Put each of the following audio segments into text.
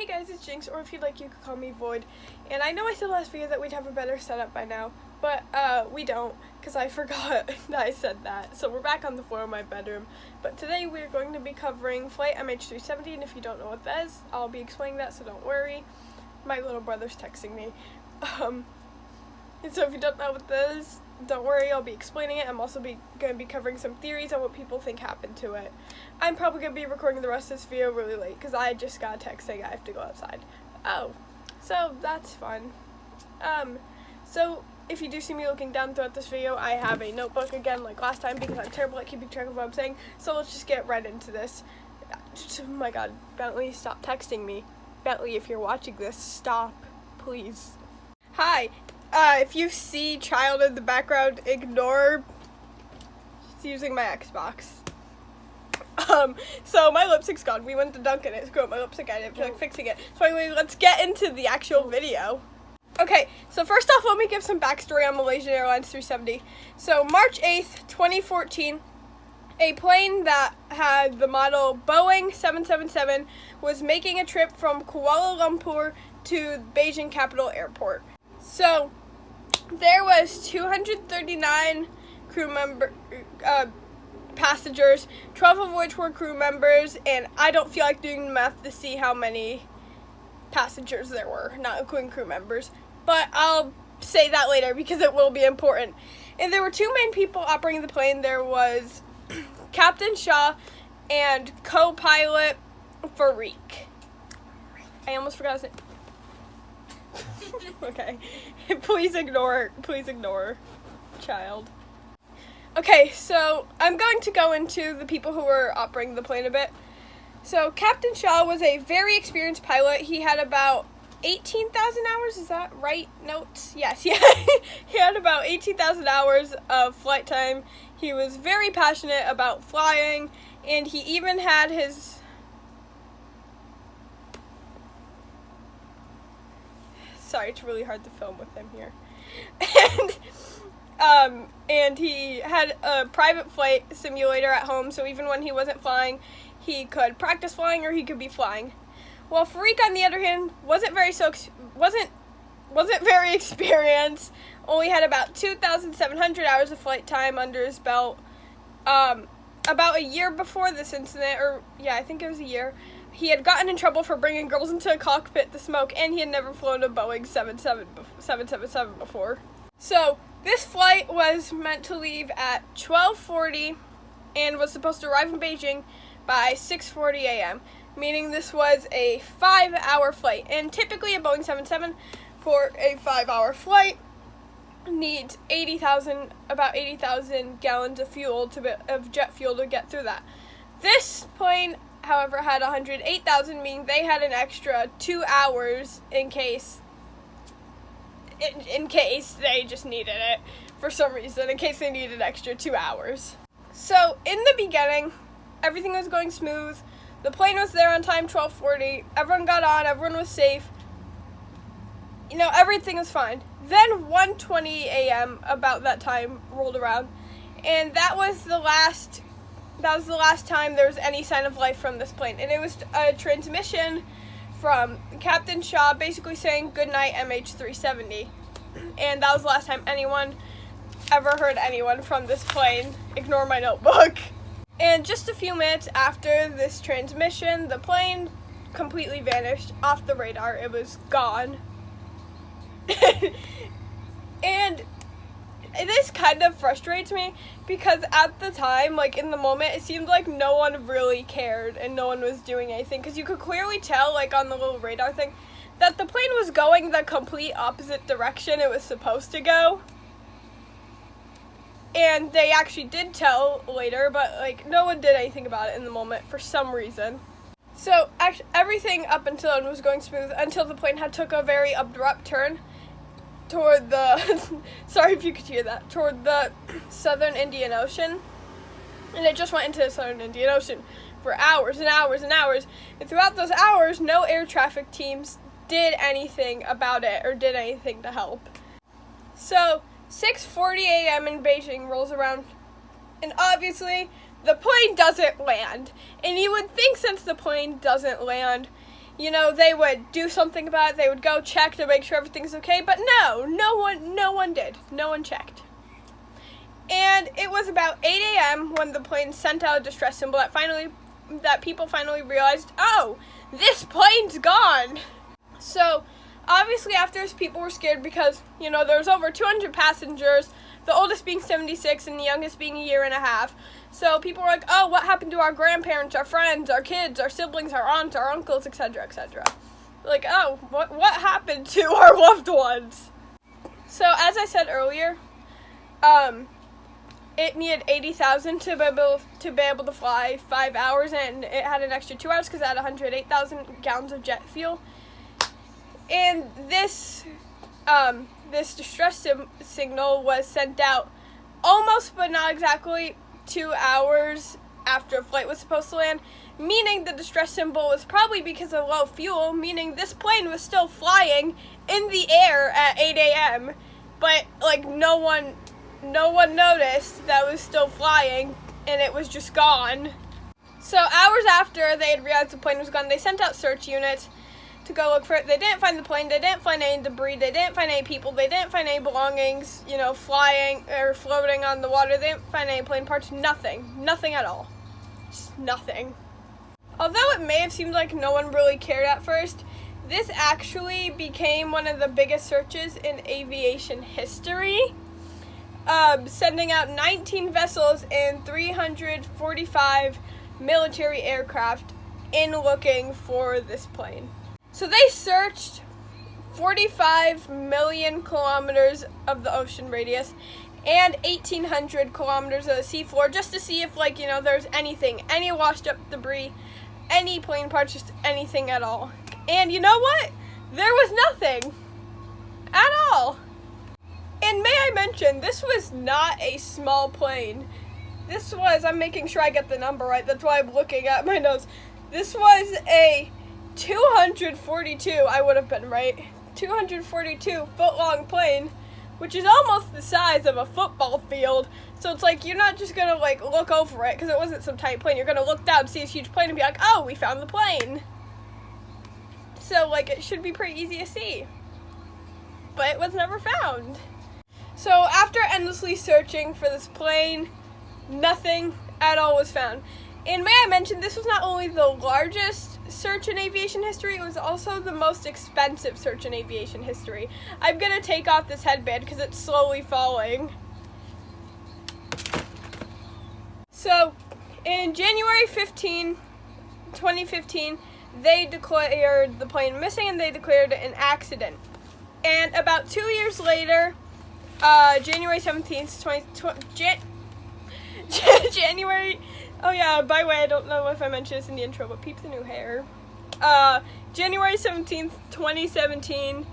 Hey guys, it's Jinx, or if you'd like, you could call me Void. And I know I said last video that we'd have a better setup by now, but we don't, because I forgot that I said that. So we're back on the floor of my bedroom. But today we're going to be covering flight MH370, and if you don't know what that is, I'll be explaining that, so don't worry. My little brother's texting me. And so if you don't know what that is, don't worry, I'll be explaining it. I'm also going to be covering some theories on what people think happened to it. I'm probably going to be recording the rest of this video really late because I just got a text saying I have to go outside. Oh, so that's fun. So if you do see me looking down throughout this video, I have a notebook again like last time because I'm terrible at keeping track of what I'm saying. So let's just get right into this. Oh my god, Bentley, stop texting me. Bentley, if you're watching this, stop, please. Hi. If you see child in the background, ignore. She's using my Xbox. So my lipstick's gone. We went to Dunkin', it screwed up my lipstick. I didn't feel like fixing it. So anyway, let's get into the actual video. Okay, so first off, let me give some backstory on Malaysian Airlines 370. So March 8th, 2014, a plane that had the model Boeing 777 was making a trip from Kuala Lumpur to Beijing Capital Airport. So there was 239 passengers, 12 of which were crew members, and I don't feel like doing the math to see how many passengers there were, not including crew members, but I'll say that later because it will be important. And there were two main people operating the plane. There was Captain Shaw and co-pilot Farik. I almost forgot his name. Okay, please ignore, child. Okay, so I'm going to go into the people who were operating the plane a bit. So Captain Shaw was a very experienced pilot. He had about 18,000 hours, is that right? Notes? Yes, yeah. He had about 18,000 hours of flight time. He was very passionate about flying, and he even had his... Sorry, it's really hard to film with him here. And he had a private flight simulator at home, so even when he wasn't flying, he could practice flying or he could be flying. While Farik, on the other hand, wasn't very experienced. Only had about 2,700 hours of flight time under his belt. About a year before this incident, or yeah, I think it was a year, he had gotten in trouble for bringing girls into a cockpit to smoke, and he had never flown a Boeing 777 before. So, this flight was meant to leave at 12:40 and was supposed to arrive in Beijing by 6:40 a.m., meaning this was a 5-hour flight. And typically a Boeing 777 for a 5-hour flight needs about 80,000 gallons of jet fuel to get through that. This plane, however, had 108,000, meaning they had an extra 2 hours in case they just needed it for some reason, in case they needed an extra 2 hours. So in the beginning, everything was going smooth. The plane was there on time, 12:40. Everyone got on, everyone was safe. You know, everything was fine. Then 1:20 a.m. about that time rolled around, and that was the last time there was any sign of life from this plane. And it was a transmission from Captain Shaw basically saying goodnight MH370. And that was the last time anyone ever heard anyone from this plane. Ignore my notebook. And just a few minutes after this transmission, the plane completely vanished off the radar. It was gone. And this kind of frustrates me because at the time, like in the moment, it seemed like no one really cared and no one was doing anything, because you could clearly tell, like on the little radar thing, that the plane was going the complete opposite direction it was supposed to go. And they actually did tell later, but like no one did anything about it in the moment for some reason. So actually, everything up until then was going smooth until the plane had took a very abrupt turn toward the, sorry if you could hear that, toward the southern Indian Ocean. And it just went into the southern Indian Ocean for hours and hours and hours. And throughout those hours, no air traffic teams did anything about it or did anything to help. So 6:40 a.m. in Beijing rolls around, and obviously the plane doesn't land. And you would think since the plane doesn't land, they would do something about it. They would go check to make sure everything's okay, but no one did. No one checked. And it was about 8 a.m. when the plane sent out a distress symbol that people finally realized, oh, this plane's gone. So obviously after this, people were scared because, there was over 200 passengers, the oldest being 76 and the youngest being a year and a half. So people were like, oh, what happened to our grandparents, our friends, our kids, our siblings, our aunts, our uncles, etc., etc. Like, oh, what happened to our loved ones? So as I said earlier, it needed 80,000 to be able to fly 5 hours, and it had an extra 2 hours because it had 108,000 gallons of jet fuel. And this distress signal was sent out almost, but not exactly, 2 hours after a flight was supposed to land, meaning the distress symbol was probably because of low fuel, meaning this plane was still flying in the air at 8 a.m., but, no one noticed that it was still flying, and it was just gone. So hours after they had realized the plane was gone, they sent out search units to go look for it. They didn't find the plane, they didn't find any debris, they didn't find any people, they didn't find any belongings, flying or floating on the water. They didn't find any plane parts, nothing at all. Just nothing. Although it may have seemed like no one really cared at first, this actually became one of the biggest searches in aviation history, sending out 19 vessels and 345 military aircraft in looking for this plane. So they searched 45 million kilometers of the ocean radius and 1,800 kilometers of the seafloor just to see if, there's anything, any washed up debris, any plane parts, just anything at all. And you know what? There was nothing at all. And may I mention, this was not a small plane. This was, I'm making sure I get the number right, that's why I'm looking at my notes. This was a 242, I would have been right, 242 foot long plane, which is almost the size of a football field. So it's you're not just gonna look over it because it wasn't some tiny plane. You're gonna look down, see this huge plane, and be like, oh, we found the plane. So it should be pretty easy to see. But it was never found. So after endlessly searching for this plane, nothing at all was found. And may I mention, this was not only the largest search in aviation history, it was also the most expensive search in aviation history. I'm going to take off this headband because it's slowly falling. So, in January 15, 2015, they declared the plane missing and they declared it an accident. And about 2 years later, January 17th, January... Oh yeah, by the way, I don't know if I mentioned this in the intro, but peep the new hair. January 17th, 2017,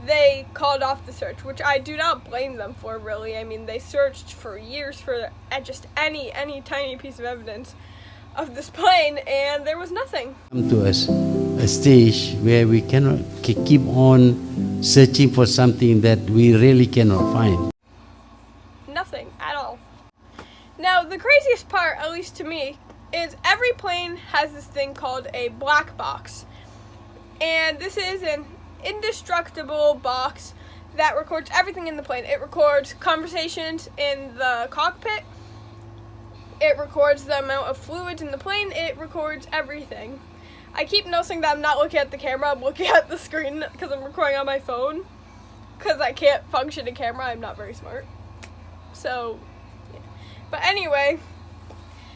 they called off the search, which I do not blame them for, really. I mean, they searched for years for just any tiny piece of evidence of this plane, and there was nothing. Come to us a stage where we cannot keep on searching for something that we really cannot find. Nothing at all. Now, the craziest part, at least to me, is every plane has this thing called a black box. And this is an indestructible box that records everything in the plane. It records conversations in the cockpit. It records the amount of fluids in the plane. It records everything. I keep noticing that I'm not looking at the camera. I'm looking at the screen because I'm recording on my phone. Because I can't function a camera. I'm not very smart. So... But anyway,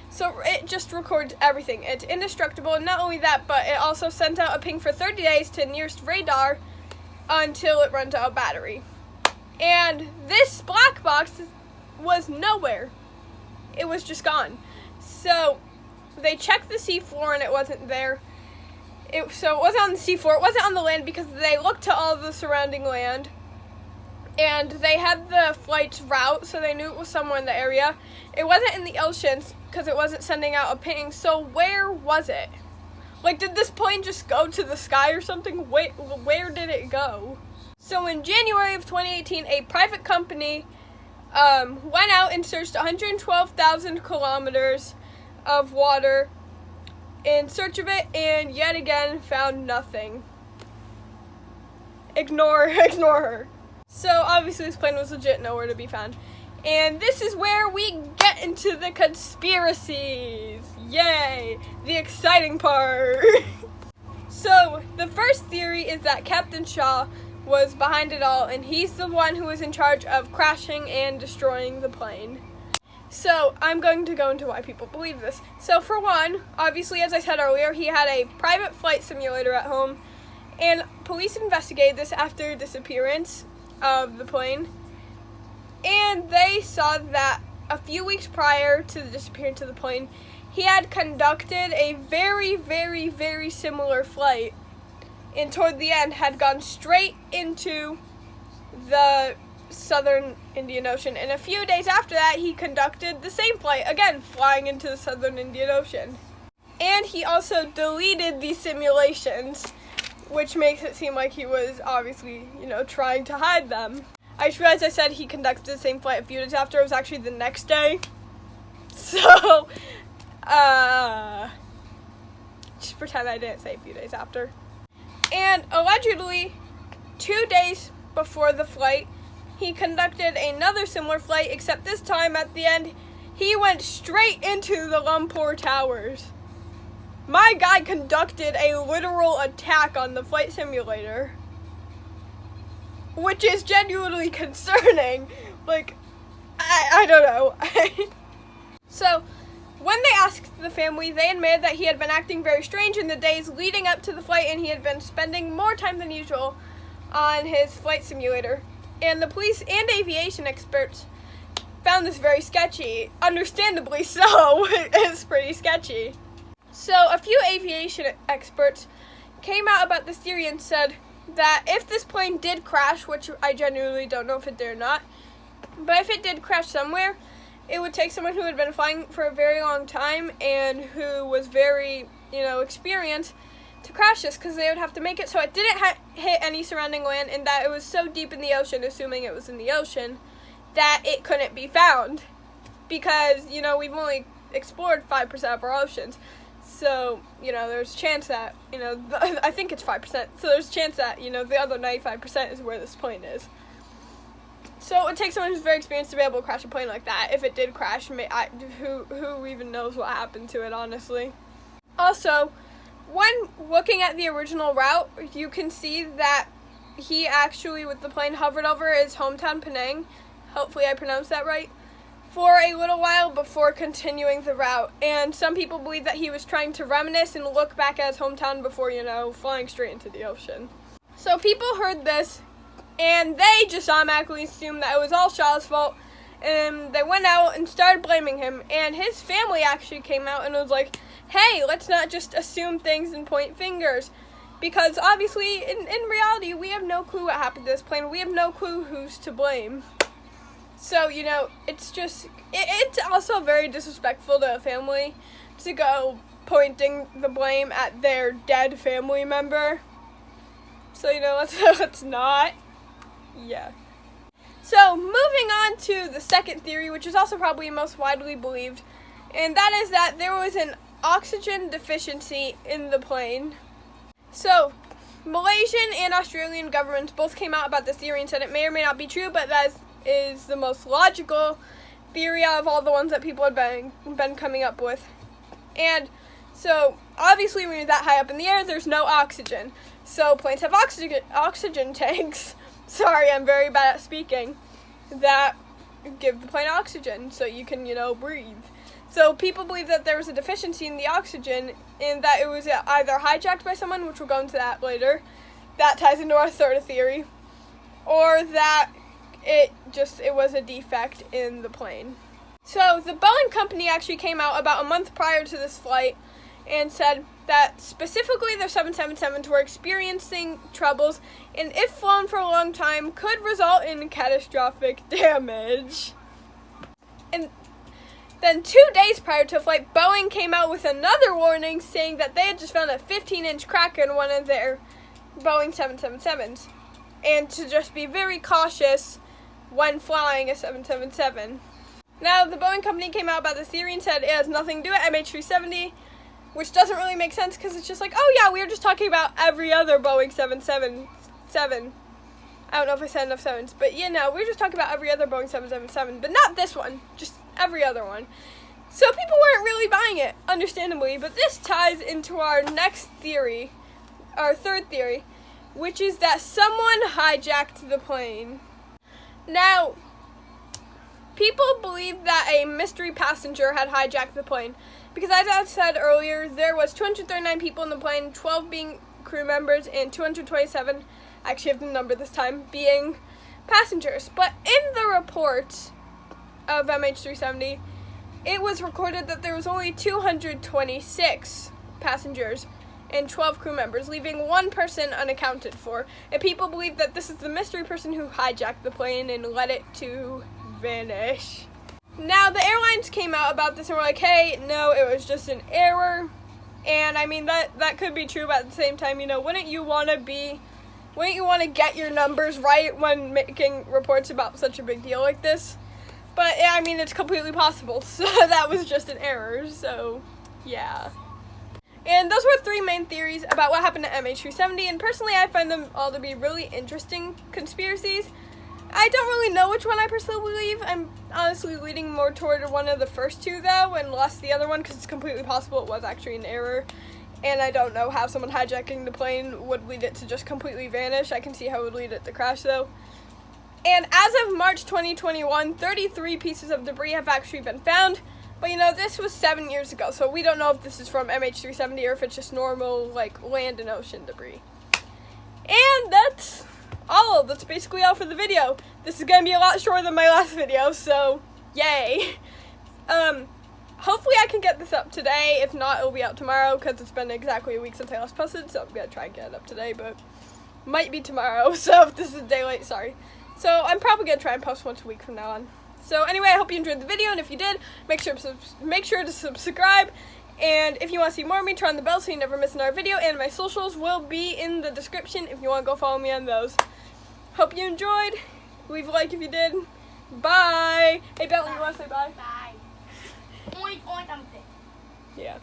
so it just records everything. It's indestructible, and not only that, but it also sends out a ping for 30 days to nearest radar until it runs out of battery. And this black box was nowhere. It was just gone. So they checked the seafloor and it wasn't there. So it wasn't on the seafloor, it wasn't on the land because they looked to all the surrounding land. And they had the flight's route, so they knew it was somewhere in the area. It wasn't in the oceans, because it wasn't sending out a ping, so where was it? Did this plane just go to the sky or something? Where did it go? So in January of 2018, a private company went out and searched 112,000 kilometers of water in search of it and yet again found nothing. Ignore her. So obviously this plane was legit, nowhere to be found. And this is where we get into the conspiracies. Yay! The exciting part. So the first theory is that Captain Shaw was behind it all, and he's the one who was in charge of crashing and destroying the plane. So I'm going to go into why people believe this. So for one, obviously, as I said earlier, he had a private flight simulator at home, and police investigated this after disappearance of the plane, and they saw that a few weeks prior to the disappearance of the plane, he had conducted a very, very, very similar flight, and toward the end had gone straight into the Southern Indian Ocean. And a few days after that, he conducted the same flight, again flying into the Southern Indian Ocean. And he also deleted these simulations, which makes it seem like he was obviously, trying to hide them. I just realized I said he conducted the same flight a few days after. It was actually the next day. So, just pretend I didn't say a few days after. And allegedly, 2 days before the flight, he conducted another similar flight, except this time at the end, he went straight into the Lumpur Towers. My guy conducted a literal attack on the flight simulator, which is genuinely concerning. Like, I don't know. So, when they asked the family, they admitted that he had been acting very strange in the days leading up to the flight, and he had been spending more time than usual on his flight simulator. And the police and aviation experts found this very sketchy. Understandably so. It's pretty sketchy. So a few aviation experts came out about this theory and said that if this plane did crash, which I genuinely don't know if it did or not, but if it did crash somewhere, it would take someone who had been flying for a very long time and who was very, experienced to crash this, because they would have to make it so it didn't hit any surrounding land, and that it was so deep in the ocean, assuming it was in the ocean, that it couldn't be found. Because, we've only explored 5% of our oceans. So, there's a chance that, I think it's 5%. So there's a chance that, the other 95% is where this plane is. So it would take someone who's very experienced to be able to crash a plane like that. If it did crash, who even knows what happened to it, honestly. Also, when looking at the original route, you can see that he actually, with the plane, hovered over his hometown, Penang. Hopefully I pronounced that right. For a little while before continuing the route. And some people believe that he was trying to reminisce and look back at his hometown before, flying straight into the ocean. So people heard this, and they just automatically assumed that it was all Shaw's fault. And they went out and started blaming him. And his family actually came out and was like, hey, let's not just assume things and point fingers. Because obviously, in reality, we have no clue what happened to this plane. We have no clue who's to blame. So, it's just, it's also very disrespectful to a family to go pointing the blame at their dead family member. So, let's not. Yeah. So, moving on to the second theory, which is also probably most widely believed, and that is that there was an oxygen deficiency in the plane. So, Malaysian and Australian governments both came out about this theory and said it may or may not be true, but that is the most logical theory out of all the ones that people have been coming up with. And so, obviously, when you're that high up in the air, there's no oxygen. So, planes have oxygen tanks. Sorry, I'm very bad at speaking. That give the plane oxygen so you can, breathe. So, people believe that there was a deficiency in the oxygen and that it was either hijacked by someone, which we'll go into that later. That ties into our third theory. Or that it was a defect in the plane. So the Boeing company actually came out about a month prior to this flight and said that specifically their 777s were experiencing troubles and if flown for a long time could result in catastrophic damage. And then 2 days prior to flight, Boeing came out with another warning saying that they had just found a 15-inch crack in one of their Boeing 777s and to just be very cautious when flying a 777. Now, the Boeing company came out about this theory and said it has nothing to do with MH370, which doesn't really make sense because it's just like, oh yeah, we were just talking about every other Boeing 777. I don't know if I said enough sevens, but we were just talking about every other Boeing 777, but not this one, just every other one. So people weren't really buying it, understandably, but this ties into our next theory, our third theory, which is that someone hijacked the plane. Now, people believe that a mystery passenger had hijacked the plane because, as I said earlier, there was 239 people in the plane, 12 being crew members and 227, I actually have the number this time, being passengers. But in the report of MH370, it was recorded that there was only 226 passengers and 12 crew members, leaving one person unaccounted for. And people believe that this is the mystery person who hijacked the plane and let it to vanish. Now, the airlines came out about this and were like, hey, no, it was just an error. And I mean, that could be true, but at the same time, wouldn't you want to get your numbers right when making reports about such a big deal like this? But yeah, I mean, it's completely possible. So that was just an error. So yeah. And those were three main theories about what happened to MH370, and personally I find them all to be really interesting conspiracies. I don't really know which one I personally believe. I'm honestly leaning more toward one of the first two, though, and less the other one, because it's completely possible it was actually an error. And I don't know how someone hijacking the plane would lead it to just completely vanish. I can see how it would lead it to crash, though. And as of March 2021, 33 pieces of debris have actually been found. But this was 7 years ago, so we don't know if this is from MH370 or if it's just normal, land and ocean debris. And that's all. That's basically all for the video. This is going to be a lot shorter than my last video, so yay. Hopefully I can get this up today. If not, it'll be out tomorrow, because it's been exactly a week since I last posted, so I'm going to try and get it up today, but might be tomorrow, so if this is a day late, sorry. So I'm probably going to try and post once a week from now on. So anyway, I hope you enjoyed the video, and if you did, make sure to subscribe, and if you want to see more of me, turn on the bell so you never miss another video, and my socials will be in the description if you want to go follow me on those. Hope you enjoyed. Leave a like if you did. Bye. Hey, Bentley, you want to say bye? Bye. Oink, oink, I'm thick. Yeah.